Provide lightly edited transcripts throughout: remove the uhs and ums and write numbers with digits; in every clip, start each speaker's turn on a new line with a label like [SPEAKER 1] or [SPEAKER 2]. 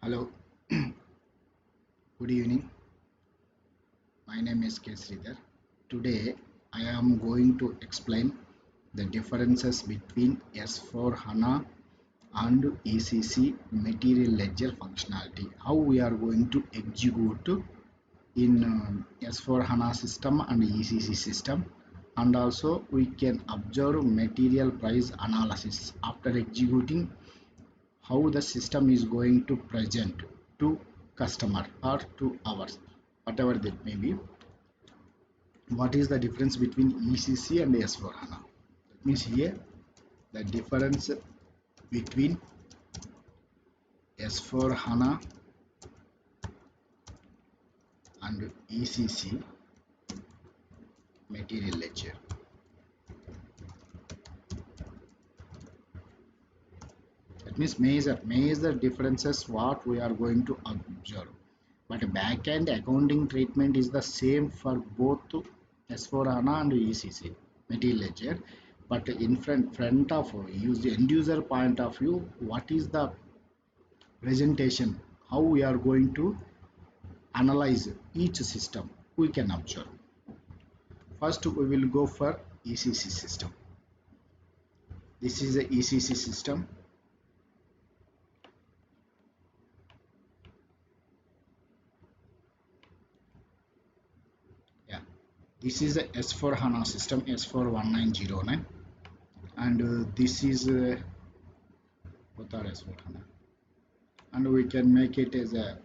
[SPEAKER 1] Hello, good evening. My name is K. Sridhar. Today I am going to explain the differences between S4 HANA and ECC Material Ledger functionality. How we are going to execute in S4 HANA system and ECC system, and also we can observe material price analysis after executing how the system is going to present to customer or to ours, whatever that may be. What is the difference between ECC and S4 HANA? That means here the difference between S4 HANA and ECC Material Ledger. That means major differences what we are going to observe. But backend accounting treatment is the same for both S4 HANA and ECC Material Ledger. But in front of end user point of view, what is the presentation? How we are going to analyze each system? We can observe. First, we will go for ECC system. This is the ECC system. This is the S4 HANA system, S4 1909, and this is both are S4 HANA, and we can make it as a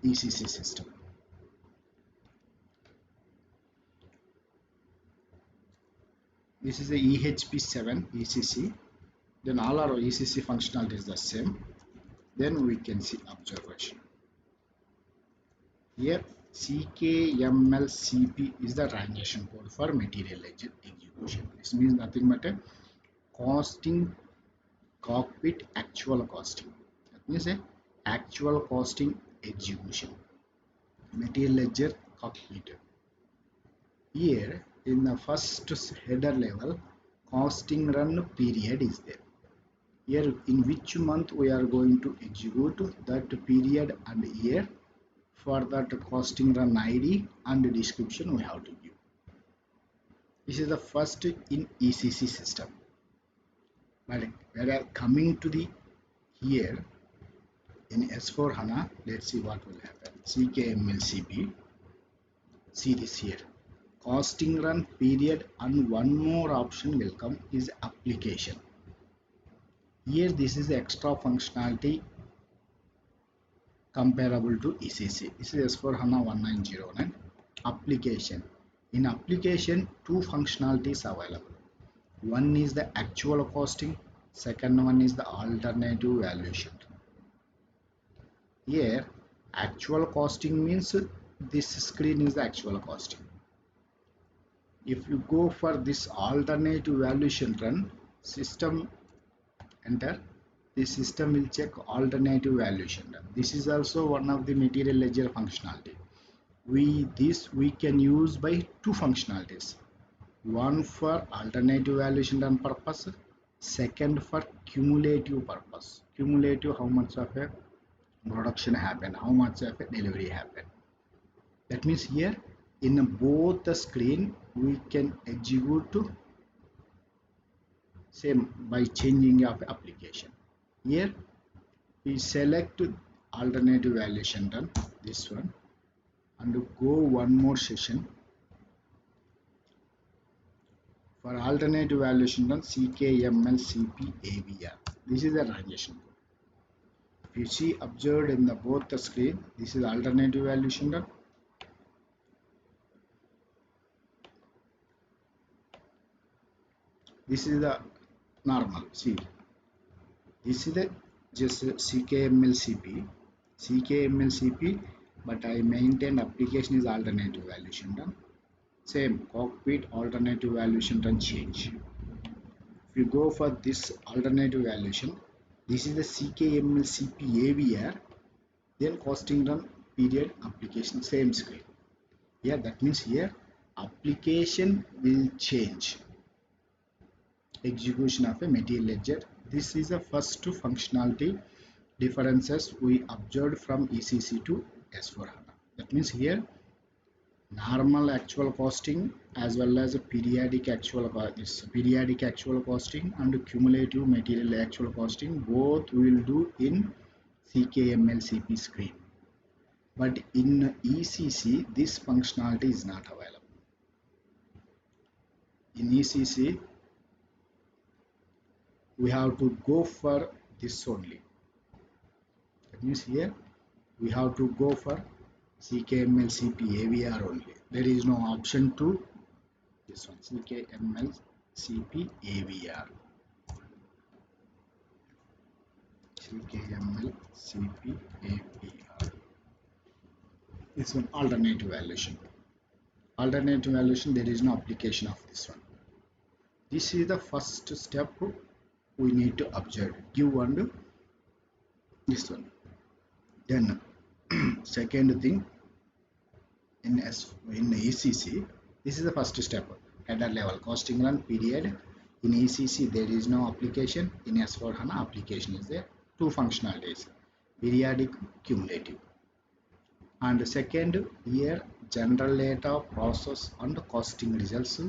[SPEAKER 1] ECC system. This is a EHP7 ECC. Then all our ECC functionality is the same. Then we can see observation. Here CKMLCP is the transaction code for material ledger execution. This means nothing but a costing cockpit actual costing. That means a actual costing execution. Material ledger cockpit. Here in the first header level, costing run period is there. Here in which month we are going to execute that period and year. For that costing run ID and description we have to give. This is the first in ECC system. But whereas coming to the here in S4 HANA, let's see what will happen. CKMLCP. See this here. Costing run period and one more option will come is application. Here this is the extra functionality comparable to ECC. This is S4 HANA 1909 application. In application, two functionalities available. One is the actual costing, second one is the alternative valuation. Here, actual costing means this screen is the actual costing. If you go for this alternative valuation run, system enter, the system will check alternative valuation. This is also one of the material ledger functionality. We can use by two functionalities. One for alternative valuation run purpose, second for cumulative purpose. Cumulative, how much of a production happen, how much of a delivery happen. That means here in both the screen we can execute same by changing of application. Here we select alternative valuation run, this one, and go one more session. For alternative valuation run, CKMLCP AVR. This is the transaction code. If you see observed in the both the screen, this is alternative valuation run. This is the normal. See, this is the just CKMLCP, but I maintained application is alternative valuation run. Same cockpit alternative valuation run change. If you go for this alternative valuation, this is the CKMLCP AVR, then costing run period application, same screen. Yeah, that means here application will change execution of a material ledger. This is the first functionality differences we observed from ECC to S4HANA. That means here normal actual costing as well as a periodic actual costing and cumulative material actual costing both will do in CKML screen. But in ECC, this functionality is not available. In ECC, we have to go for this only. That means here we have to go for CKML AVR only. There is no option to this one, CKML AVR. CKML AVR. This one, alternative valuation. Alternative valuation, there is no application of this one. This is the first step we need to observe, give and this one. Then second thing, in ECC, this is the first step, header level costing run period. In ECC there is no application. In S4HANA application is there. Two functionalities, periodic, cumulative. And second, here general data, process and costing results.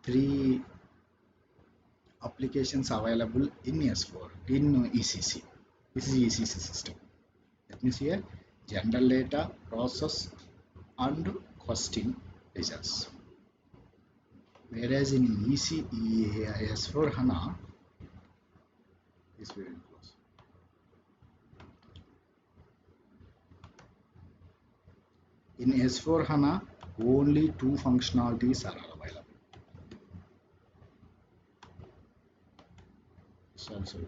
[SPEAKER 1] Three applications available in S4 in ECC. This is ECC system. That means here general data, process and costing results. Whereas in S4 HANA is very close. In S4 HANA only two functionalities are available. So also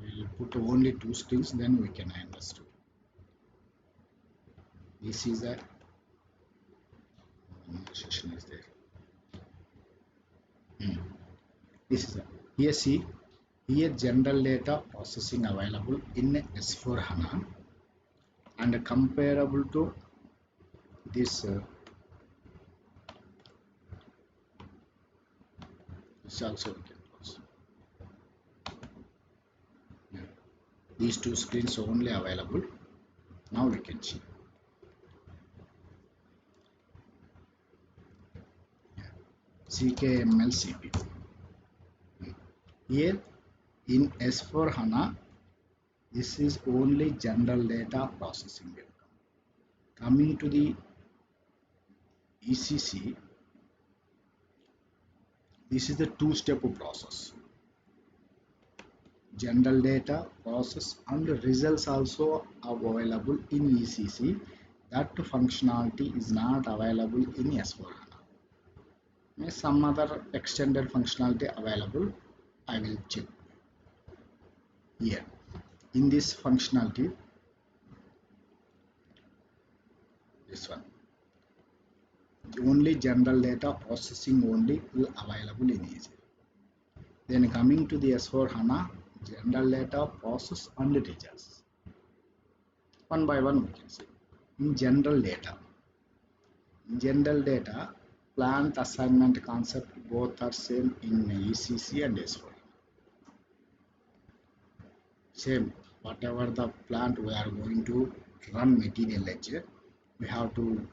[SPEAKER 1] we will put only two screens, then we can understand. This is a session is there. This is a, here see, here general data processing available in S4 HANA and comparable to this also we can close. These two screens only available. Now we can see. CKML Here in S4 HANA, this is only general data processing. Coming to the ECC, this is the two-step process. General data, process and results also are available in ECC. That functionality is not available in S4 HANA. Some other extended functionality available. I will check here. In this functionality, this one, only general data processing only will available in ECC. Then coming to the S4 HANA, general data, process and results. One by one we can see. In general data, plant assignment concept both are same in ECC and S4. Same, whatever the plant we are going to run material ledger, we have to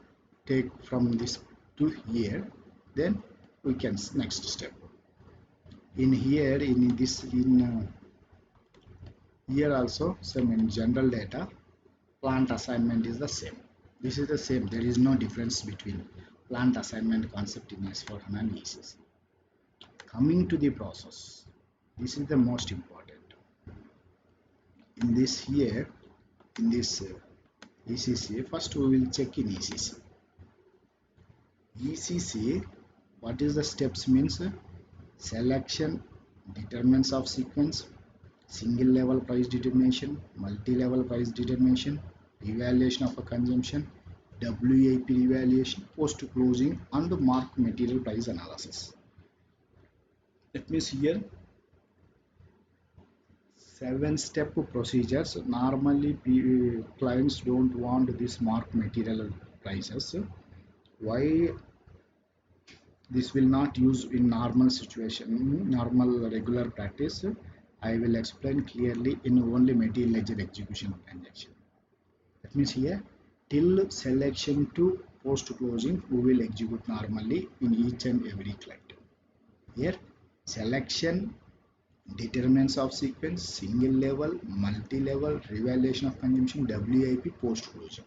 [SPEAKER 1] take from this to here, then we can next step. In here, here also same in general data, plant assignment is the same. This is the same. There is no difference between plant assignment concept in S4 HANA and ECC. Coming to the process, this is the most important. In this here, in this ECC, first we will check in ECC. ECC, what is the steps means? Selection, determinants of sequence, single level price determination, multi-level price determination, evaluation of a consumption, WIP evaluation, post closing and mark material price analysis. That means here 7-step procedures. Normally clients don't want this mark material prices. Why this will not use in normal situation, normal regular practice? I will explain clearly in only material ledger execution transaction. That means here till selection to post closing we will execute normally in each and every client. Here selection, determinants of sequence, single level, multi-level, revaluation of consumption, WIP, post closing.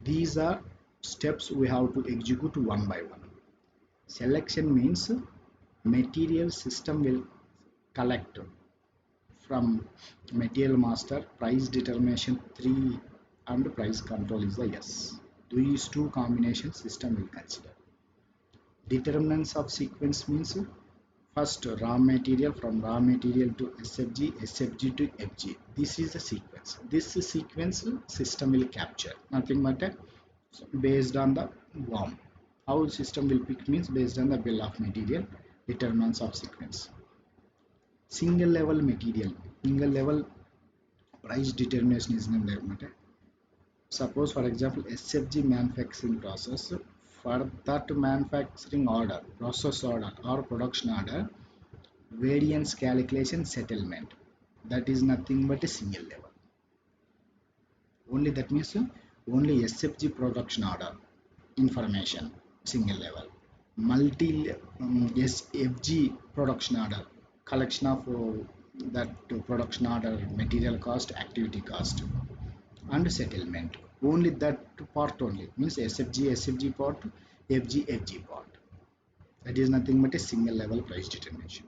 [SPEAKER 1] These are steps we have to execute one by one. Selection means material system will collect from material master, price determination 3 and price control is the yes. These two combinations system will consider. Determinants of sequence means first raw material, from raw material to SFG, SFG to FG. This is the sequence. This sequence system will capture. Nothing but based on the BOM. How system will pick means based on the bill of material, determinants of sequence. Single level material, single level price determination is matter. Suppose for example SFG manufacturing process, for that manufacturing order, process order or production order, variance calculation settlement, that is nothing but a single level. Only that means only SFG production order information single level. Multi SFG production order collection of that production order, material cost, activity cost and settlement. Only that part only means SFG part, FG part. That is nothing but a single level price determination.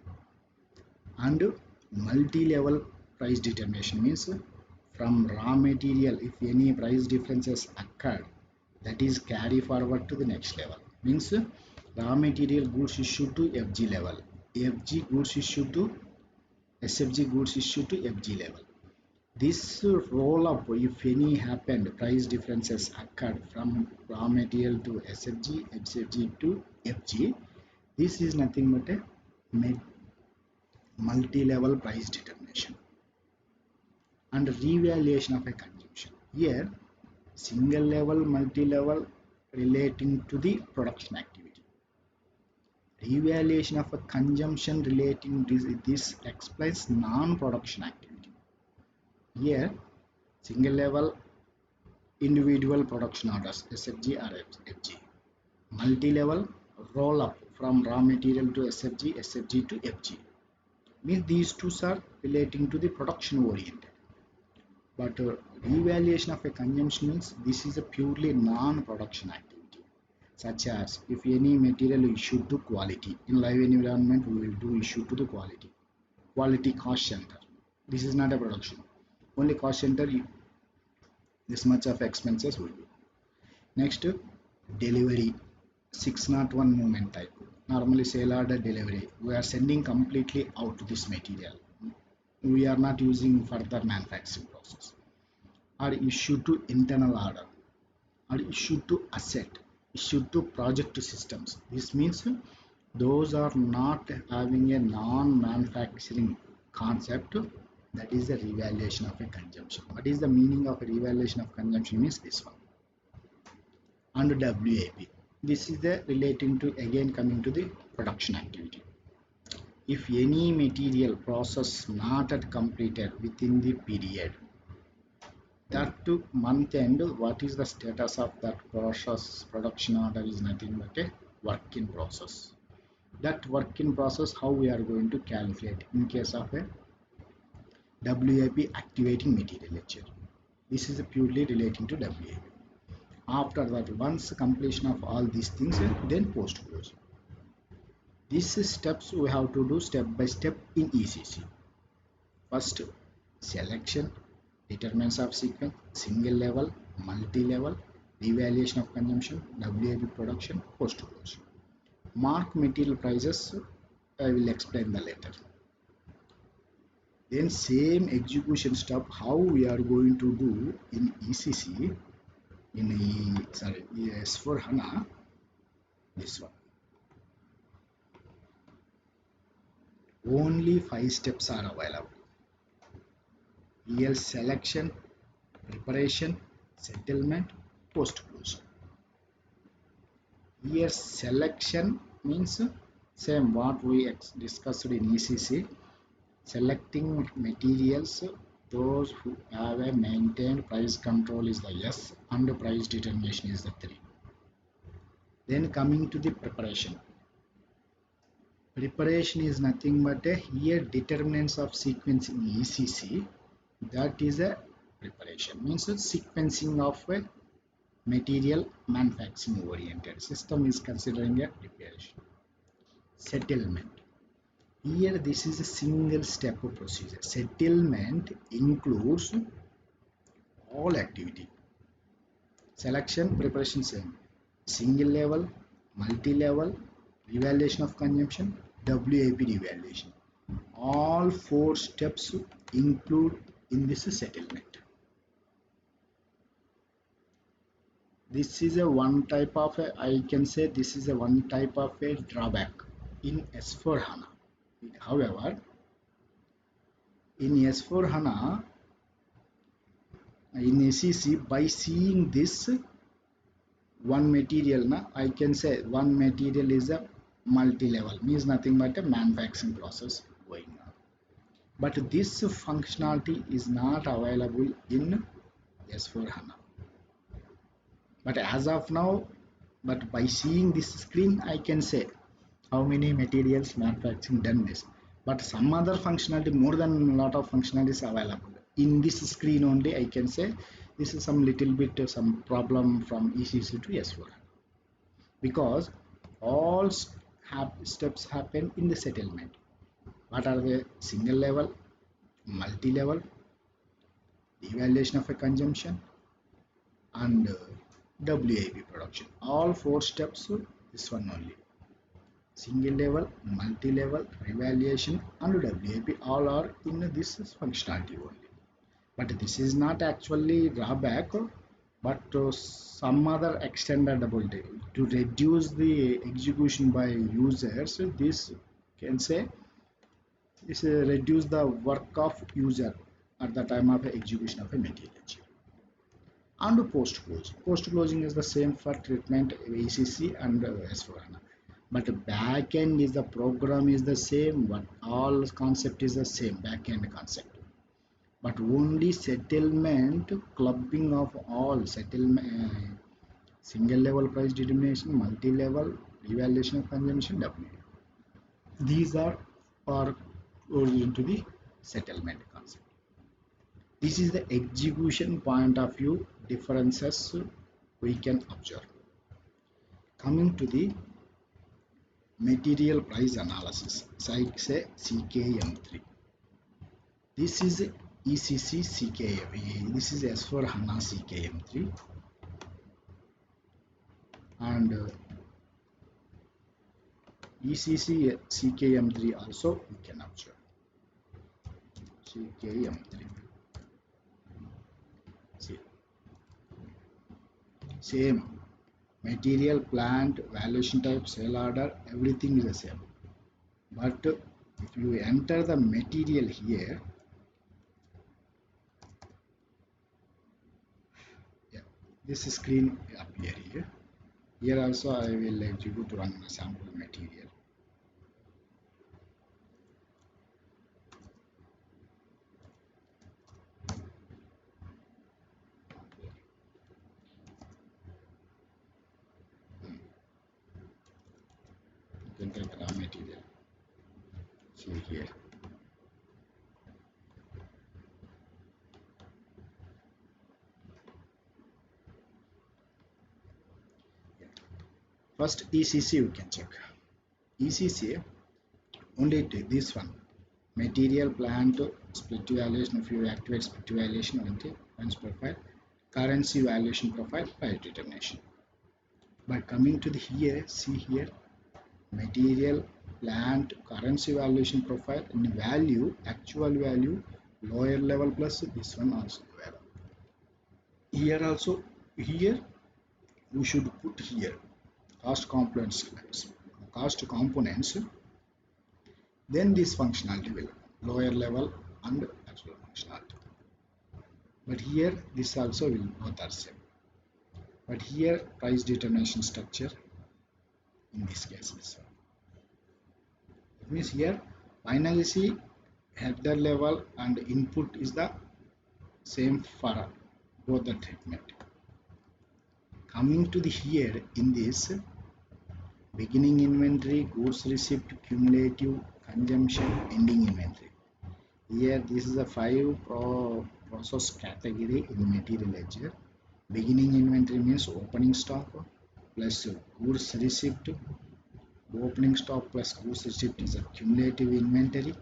[SPEAKER 1] And multi-level price determination means from raw material, if any price differences occur, that is carry forward to the next level. Means raw material goods issued to FG level, FG goods issued to SFG goods issued to FG level. This roll up, if any happened, price differences occurred from raw material to SFG, SFG to FG. This is nothing but a multi-level price determination. And revaluation of a consumption. Here, single level, multi-level relating to the production activity. Revaluation of a consumption relating to this explains non-production activity. Here, single level individual production orders, SFG or FG. Multi-level roll up from raw material to SFG, SFG to FG. Means these two are relating to the production oriented. But revaluation of a consumption means this is a purely non-production activity, such as if any material issued to quality. In live environment, we will do issue to the quality cost center. This is not a production. Only cost center, this much of expenses will be. Next, delivery 601 movement type. Normally sale order delivery. We are sending completely out this material. We are not using further manufacturing process. Are issued to internal order, are issued to asset, issued to project systems. This means those are not having a non-manufacturing concept. That is the revaluation of a consumption. What is the meaning of a revaluation of consumption means this one. And WIP. This is the relating to again coming to the production activity. If any material process not at completed within the period, that to month end, what is the status of that process production order is nothing but a work in process. That work in process, how we are going to calculate in case of a WIP activating material ledger. This is purely relating to WIP. After that, once completion of all these things, then post close. These steps we have to do step by step in ECC. First, selection, determinants of sequence, single level, multi-level, revaluation of consumption, WIP production, post close. Mark material prices, I will explain the later. Then same execution step how we are going to do in ECC in S4HANA, this one. Only 5 steps are available. Here selection, preparation, settlement, post close. Here selection means same what we discussed in ECC. Selecting materials, those who have a maintained price control is the yes, and price determination is the 3. Then coming to the preparation. Preparation is nothing but a here determinants of sequence in ECC. That is a preparation, means a sequencing of a material manufacturing oriented system is considering a preparation. Settlement. Here this is a single step procedure. Settlement includes all activity. Selection, preparation same. Single level, multi-level, evaluation of consumption, WAP evaluation. All 4 steps include in this settlement. This is a one type of a, I can say this is a one type of a drawback in S4 HANA. However, in S4 HANA, in SEC, by seeing this one material, I can say one material is a multi-level, means nothing but a manufacturing process going on. But this functionality is not available in S4 HANA. But as of now, but by seeing this screen, I can say how many materials manufacturing done this. But some other functionality, more than a lot of functionalities available. In this screen only, I can say this is some little bit some problem from ECC to S4. Because all steps happen in the settlement. What are the single level, multi-level, evaluation of a consumption, and WAP production. All 4 steps, this one only. Single level, multi-level, evaluation, and WAP all are in this functionality only. But this is not actually drawback, but some other extended ability to reduce the execution by users. This can say is reduce the work of user at the time of execution of a material. And post closing. Post closing is the same for treatment ECC and S4HANA. But backend is the program is the same, but all concept is the same backend concept. But only settlement, clubbing of all settlement, single level price determination, multi level, evaluation of consumption, W. These are into the settlement concept. This is the execution point of view differences we can observe. Coming to the material price analysis, say CKM3. This is ECC CKM. This is S4 HANA CKM3, and ECC CKM3 also we can observe. CKM3. See, same material, plant, valuation type, sale order, everything is the same. But if you enter the material here, yeah, this screen appear here. Here also I will execute one sample material. You can take raw material. See here. First ECC we can check. ECC only this one. Material, plant, split evaluation. If you activate split evaluation, once profile, currency valuation profile, price determination. By coming to the here, see here, material, plant, currency valuation profile, and value, actual value, lower level plus this one also. Here also, here we should put here cost components, then this functionality will lower level and actual functionality. But here this also will both are same. But here price determination structure in this case is. It means here finally see header level and input is the same for both the treatment. Coming to the here in this beginning inventory, goods received, cumulative, consumption, ending inventory. Here this is a process category in material ledger. Beginning inventory means opening stock plus goods received. Opening stock plus goods received is a cumulative inventory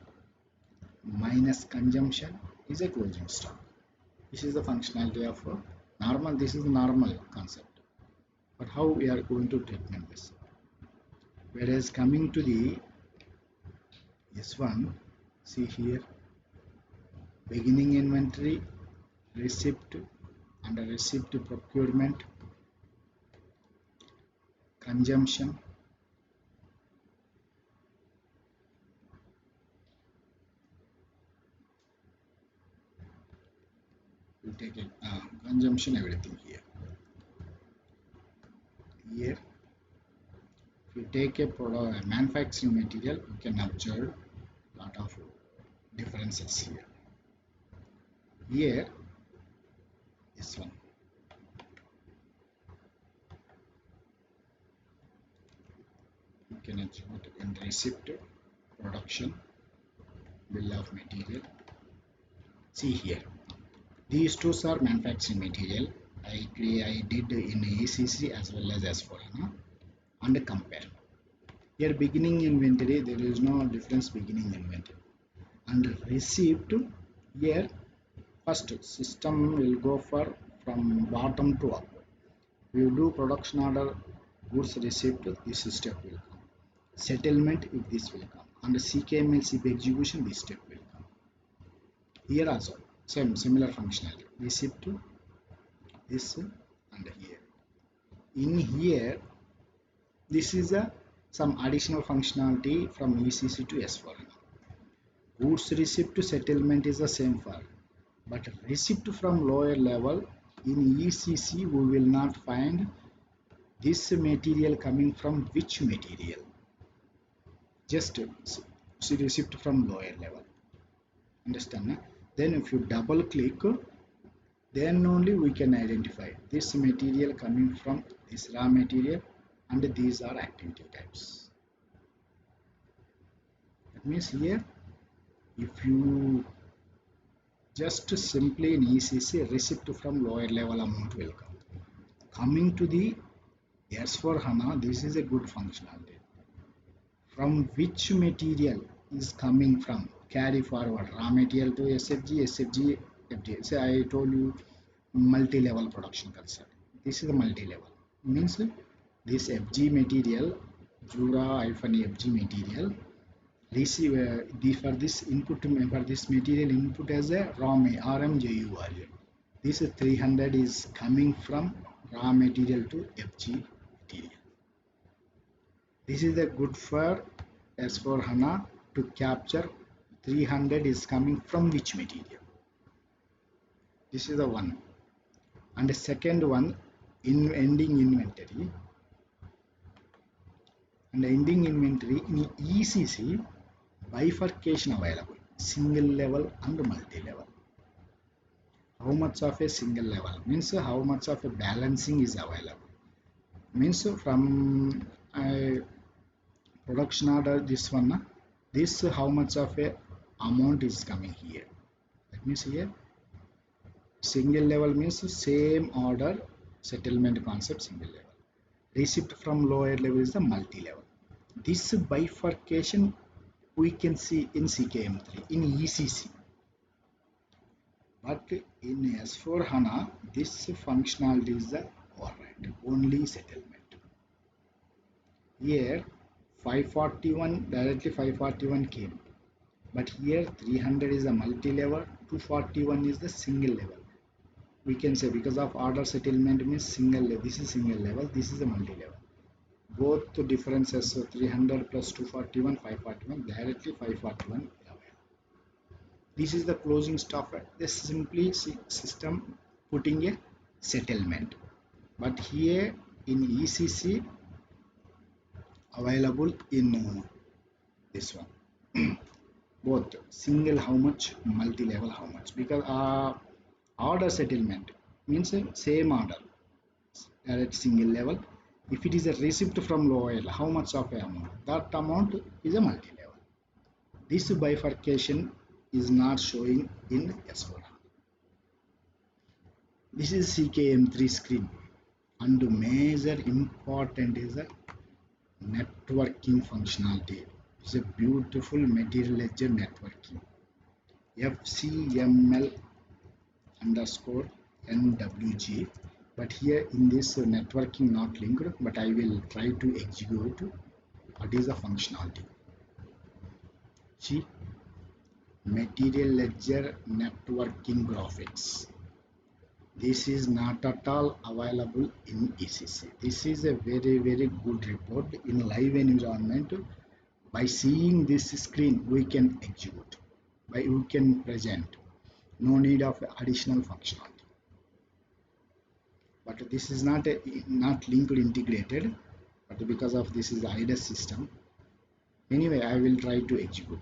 [SPEAKER 1] minus consumption is a closing stock. This is the functionality of normal. This is the normal concept. But how we are going to treatment this? Whereas coming to the this one, see here, beginning inventory, receipt, under receipt procurement, consumption, we'll take it consumption, everything here. Here if you take a product, a manufacturing material, you can observe lot of differences here. Here this one, you can observe in receipt, production, bill of material. See here, these two are manufacturing material. I did in ECC as well as S4HANA and compare. Here beginning inventory, there is no difference beginning inventory. And receipt, here first system will go for from bottom to up. We will do production order, goods receipt, this step will come. Settlement, if this will come. And CKML CP execution, this step will come. Here also similar functionality. Receipt to this and here. In here, this is some additional functionality from ECC to S4HANA. Goods receipt to settlement is the same for, but receipt from lower level in ECC we will not find this material coming from which material. Just see receipt from lower level. Understand? Then if you double click, then only we can identify this material coming from this raw material and these are activity types. That means here if you just simply in ECC receipt from lower level amount will come. Coming to the S4HANA, this is a good functionality. From which material is coming from, carry forward raw material to SFG, SFG, FG. So I told you multi-level production concept. This is the multi-level. Means this FG material, Jura-FG material, receive for this input for this material input as a raw RMJU value. This 300 is coming from raw material to FG material. This is a good for S4HANA to capture 300 is coming from which material. This is the one. And the second one, in ending inventory. And the ending inventory in ECC, bifurcation available, single level and multi-level. How much of a single level means how much of a balancing is available. Means from production order, this one, this how much of a amount is coming here. That means here single level means same order settlement concept single level. Receipt from lower level is the multi-level. This bifurcation we can see in CKM3 in ECC, but in S4HANA this functionality is the override, only settlement. Here 541 directly 541 came, but here 300 is a multi-level, 241 is the single level. We can say because of order settlement means single level, this is single level, this is a multi-level. Both the differences, so 300 plus 241, 541, directly 541. This is the closing stock. This simply system putting a settlement. But here in ECC available in this one. both single how much, multi-level how much, because order settlement means same order at single level. If it is a receipt from loyal, how much of a amount, that amount is a multi-level. This bifurcation is not showing in S4. This is CKM3 screen, and the major important is the networking functionality. It's a beautiful material ledger networking. FCML underscore NWG, but here in this networking not linked, but I will try to execute what is the functionality. See, material ledger networking graphics. This is not at all available in ECC. This is a very good report in live environment. By seeing this screen, we can execute, we can present. No need of additional functionality. But this is not linked integrated. But because of this is the IDES system. Anyway, I will try to execute.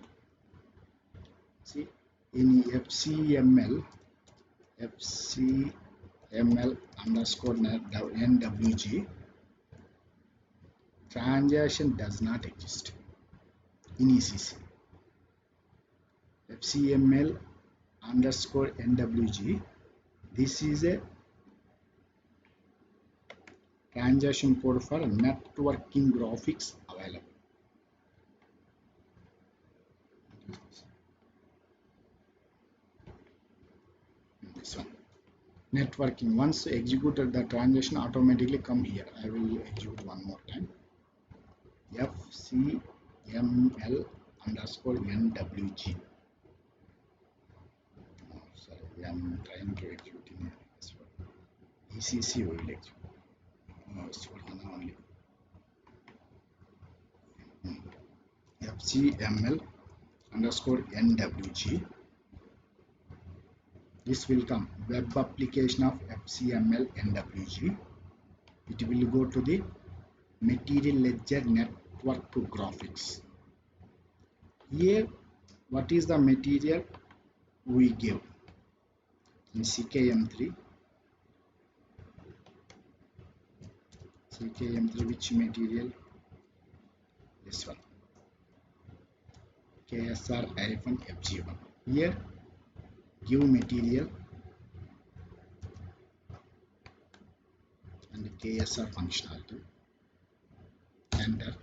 [SPEAKER 1] See, in FCML underscore NWG, transaction does not exist in ECC. FCML underscore NWG, this is a transaction code for networking graphics available. This one. Networking, once executed, the transaction automatically come here. I will execute one more time. FCML underscore NWG. Oh, sorry, I'm trying to execute in ECC. We will execute. Oh, it's for HANA only. FCML underscore NWG. This will come web application of FCML NWG. It will go to the material ledger network graphics. Here, what is the material we give in CKM3? CKM3, which material? This one. KSR-FG1. Here, give material and KSR functionality. Enter.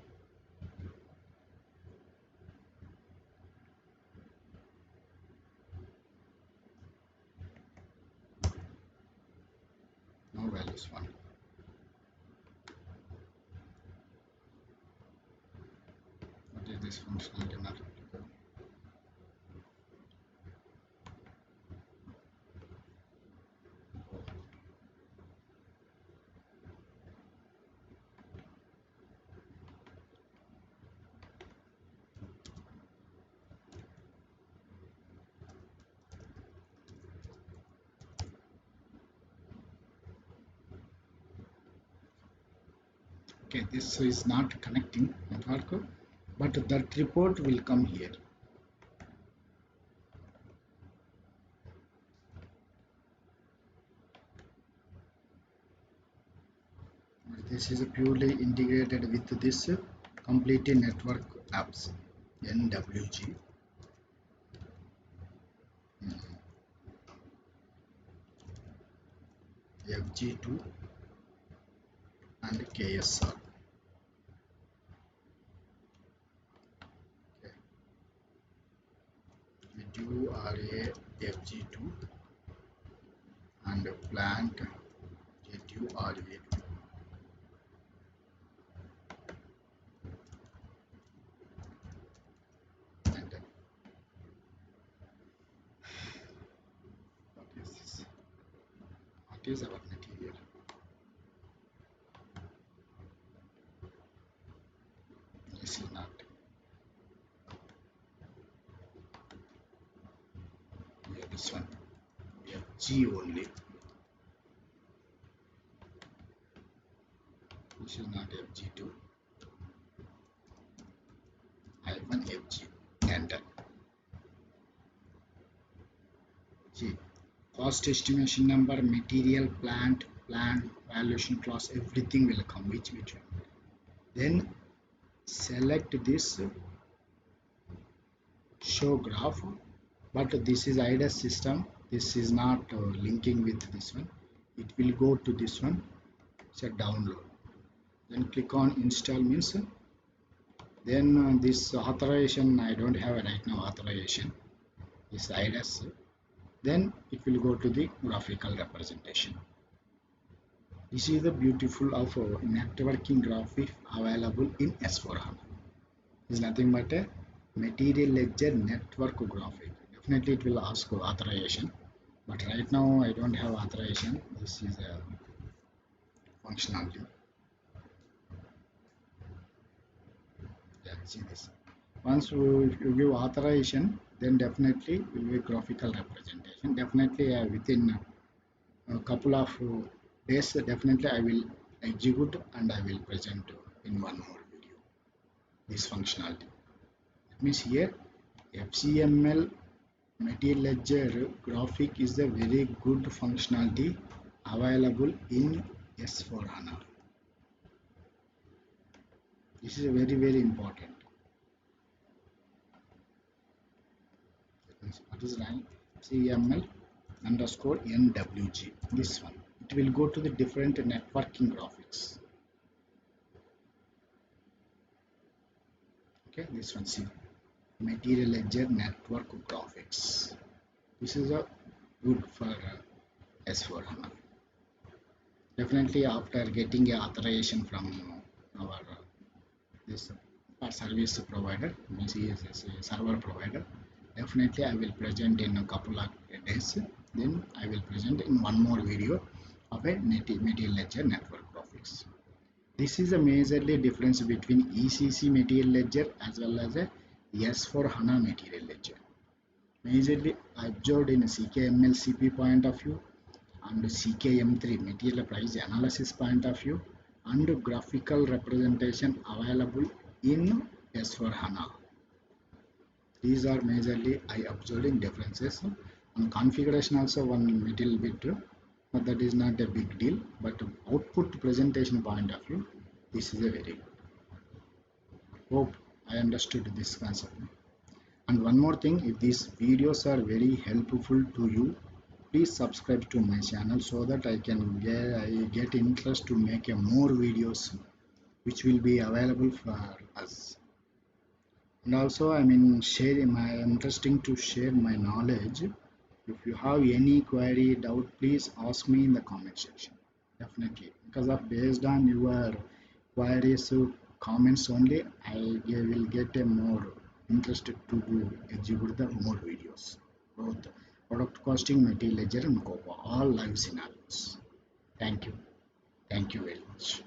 [SPEAKER 1] No values 1. What is this functionality not applicable? Okay, this is not connecting network, but that report will come here. This is purely integrated with this complete network apps NWG. FG2 and KSR. Okay. Video RA FG2 and plant J2 RA2. And what is this? What is our material? This is not. Yeah, this one. FG only. This is not FG2. -FG. Enter. See, cost estimation number, material, plant, valuation clause, everything will come. Which one? Then select this show graph, but this is IDAS system. This is not linking with this one. It will go to this one. It's a download. Then click on install means. Then this authorization I don't have right now. Authorization is IDAS. Then it will go to the graphical representation. This is the beautiful of networking graphic available in S4HANA. It's nothing but a material ledger network graphic. Definitely it will ask authorization, but right now I don't have authorization. This is a functionality. Yeah, see this. Once you give authorization, then definitely will be graphical representation. Definitely within a couple of days, definitely I will execute and I will present in one more video this functionality. That means here FCML material ledger graphic is a very good functionality available in S4HANA. This is a very important. What is line? CML underscore NWG. This one. It will go to the different networking graphics. Okay, this one. See, material ledger network graphics. This is a good for S4HANA. Definitely after getting a authorization from our this service provider, means is a server provider, definitely I will present in a couple of days. Then I will present in one more video of a material ledger network graphics. This is a majorly difference between ECC material ledger as well as a S4HANA material ledger. Majorly observed in CKML CP point of view and CKM3 material price analysis point of view and graphical representation available in S4HANA. These are majorly I observing differences. And configuration also one little bit, but that is not a big deal. But output presentation point of view, this is a very good. Hope I understood this concept. And one more thing, if these videos are very helpful to you, please subscribe to my channel so that I get interest to make a more videos which will be available for us. And also sharing my interesting to share my knowledge. If you have any query doubt, please ask me in the comment section. Definitely, because of based on your queries comments only, I will get a more interested to do execute the more videos. Both product costing, material ledger, and COPA, all live scenarios. Thank you. Thank you very much.